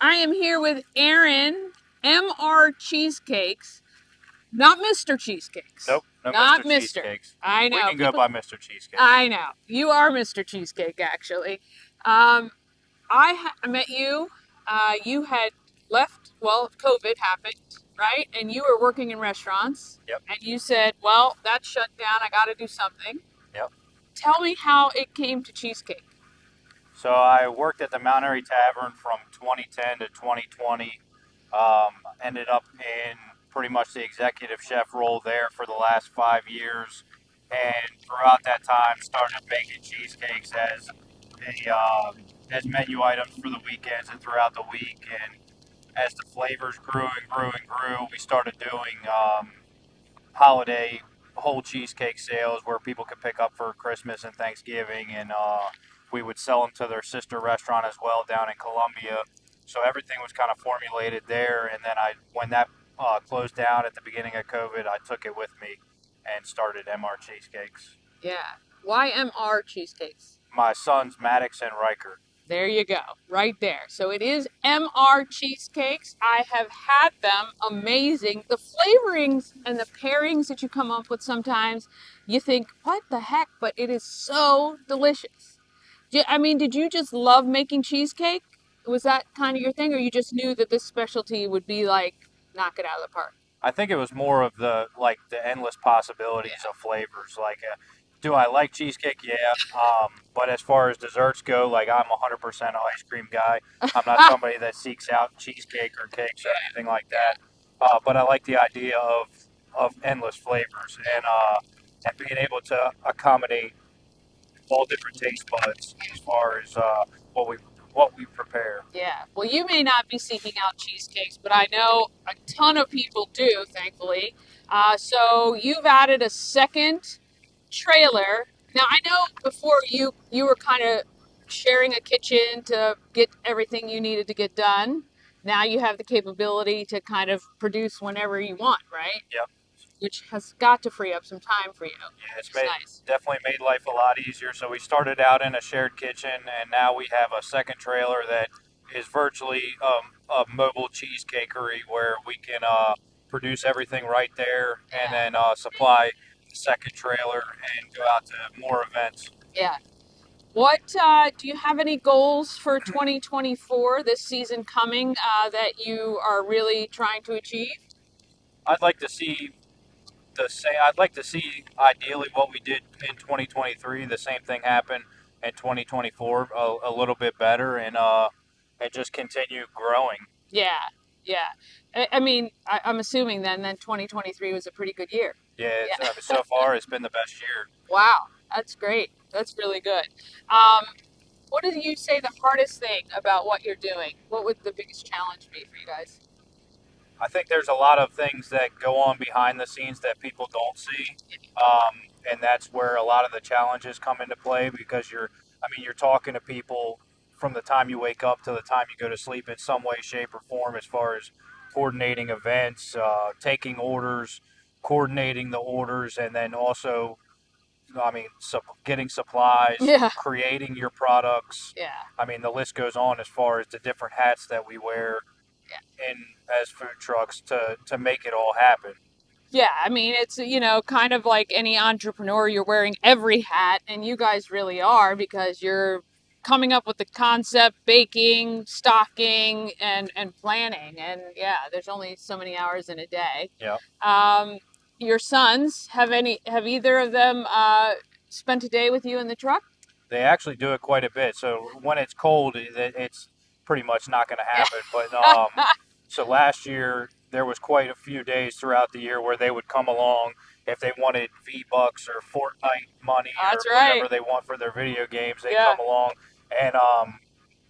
I am here with Aaron, MR Cheesecakes, not Mr. Cheesecakes. Nope, no Not Mr. Mr. Cheesecakes. I We know. can go People, by Mr. Cheesecake. I know. You are Mr. Cheesecake, actually. Um, I met you. You had left, well, COVID happened, right? And you were working in restaurants. Yep, And you said, well, that's shut down. I got to do something. yep. Tell me how it came to cheesecake. So I worked at the Mount Airy Tavern from 2010 to 2020. Ended up in pretty much the executive chef role there for the last 5 years, and throughout that time, started baking cheesecakes as menu items for the weekends and throughout the week. And as the flavors grew and grew and grew, we started doing holiday whole cheesecake sales where people could pick up for Christmas and Thanksgiving, and we would sell them to their sister restaurant as well down in Columbia. So everything was kind of formulated there, and then when that closed down at the beginning of COVID, I took it with me and started MR Cheesecakes. Yeah. Why MR Cheesecakes? My sons Maddox and Riker. There you go, right there. So it is MR cheesecakes. I have had them. Amazing. The flavorings and the pairings that you come up with sometimes, you think, what the heck? But it is so delicious. I mean, did you just love making cheesecake? Was that kind of your thing, or you just knew that this specialty would be like knock it out of the park? I think it was more of the endless possibilities Yeah. of flavors. Do I like cheesecake? Yeah. But as far as desserts go, like I'm 100% an ice cream guy. I'm not somebody that seeks out cheesecake or cakes or anything like that. But I like the idea of endless flavors and being able to accommodate all different taste buds as far as what we what we prepare. Yeah. Well, you may not be seeking out cheesecakes, but I know a ton of people do, thankfully. So you've added a second trailer. Now I know before you were kind of sharing a kitchen to get everything you needed to get done. Now you have the capability to kind of produce whenever you want, right? Yep. Which has got to free up some time for you, Yeah, which it's is made nice. definitely made life a lot easier. So we started out in a shared kitchen, and now we have a second trailer that is virtually a mobile cheesecakery where we can produce everything right there, and Yeah. then supply the second trailer and go out to more events. Yeah. What do you have any goals for 2024, this season coming, that you are really trying to achieve? I'd like to see the same. I'd like to see ideally what we did in 2023, the same thing happen in 2024, a little bit better, and just continue growing. Yeah, yeah. I mean, I'm assuming then 2023 was a pretty good year. Yeah, Yeah. so far it's been the best year. Wow, that's great. That's really good. Um, what did you say the hardest thing about what you're doing? What would the biggest challenge be for you guys? I think there's a lot of things that go on behind the scenes that people don't see, and that's where a lot of the challenges come into play because you're talking to people from the time you wake up to the time you go to sleep in some way, shape, or form as far as coordinating events, taking orders, coordinating the orders, and then also, getting supplies, Yeah, creating your products. yeah, I mean, the list goes on as far as the different hats that we wear yeah. in as food trucks to make it all happen. Yeah, I mean, it's, kind of like any entrepreneur, you're wearing every hat, and you guys really are because you're coming up with the concept, baking, stocking, and planning. And yeah, there's only so many hours in a day. Yeah, Um, your sons, have either of them spent a day with you in the truck? they actually do it quite a bit. So when it's cold, it's pretty much not going to happen. But so last year there was quite a few days throughout the year where they would come along if they wanted V Bucks or Fortnite money or That's right. whatever they want for their video games. They Yeah, come along, and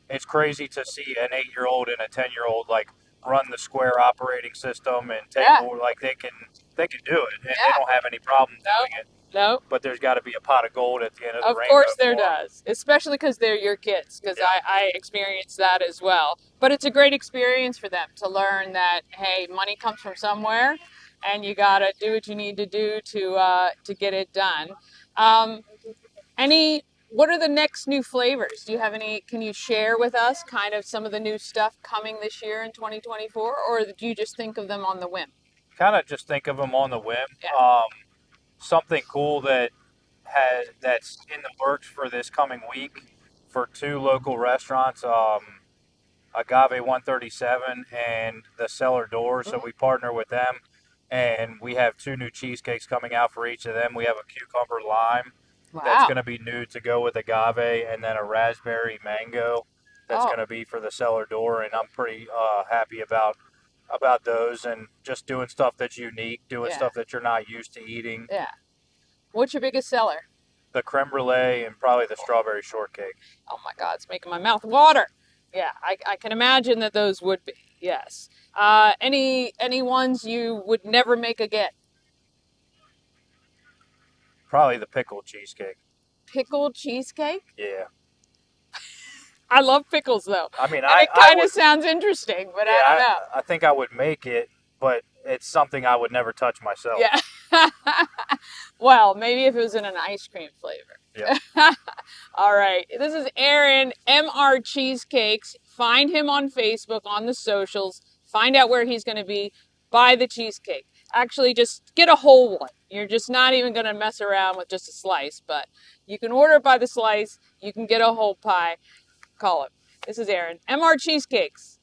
it's crazy to see an 8-year old and a 10-year old like run the Square operating system and take yeah, over. Like they can do it, and they yeah. don't have any problem No, doing it. no. But there's got to be a pot of gold at the end of the Of rainbow course there for them. does, especially because they're your kids, because Yeah, I experienced that as well. But it's a great experience for them to learn that, hey, money comes from somewhere and you got to do what you need to do to get it done. Um, any What are the next new flavors? Do you have any? Can you share with us kind of some of the new stuff coming this year in 2024, or do you just think of them on the whim? Kind of just think of them on the whim. Yeah. Something cool that's in the works for this coming week for two local restaurants. Agave 137 and the Cellar Door. So Mm, we partner with them, and we have two new cheesecakes coming out for each of them. We have a cucumber lime that's wow. going to be new to go with agave, and then a raspberry mango that's Oh, going to be for the Cellar Door. And I'm pretty happy about those, and just doing stuff that's unique, doing yeah, stuff that you're not used to eating. yeah. What's your biggest seller? The creme brulee and probably the strawberry shortcake. Oh my God, it's making my mouth water. Yeah, I can imagine that those would be. Yes. Any ones you would never make again? Probably the pickled cheesecake. Pickled cheesecake? Yeah. I love pickles though, I mean, and it I kind would. of sounds interesting, but Yeah, I don't know. I think I would make it, but it's something I would never touch myself. Yeah. Well, maybe if it was in an ice cream flavor. Yep. All right. This is Aaron, MR Cheesecakes. Find him on Facebook, on the socials. Find out where he's going to be. Buy the cheesecake. Actually, just get a whole one. You're just not even going to mess around with just a slice, but you can order it by the slice. You can get a whole pie. Call him. This is Aaron, MR Cheesecakes.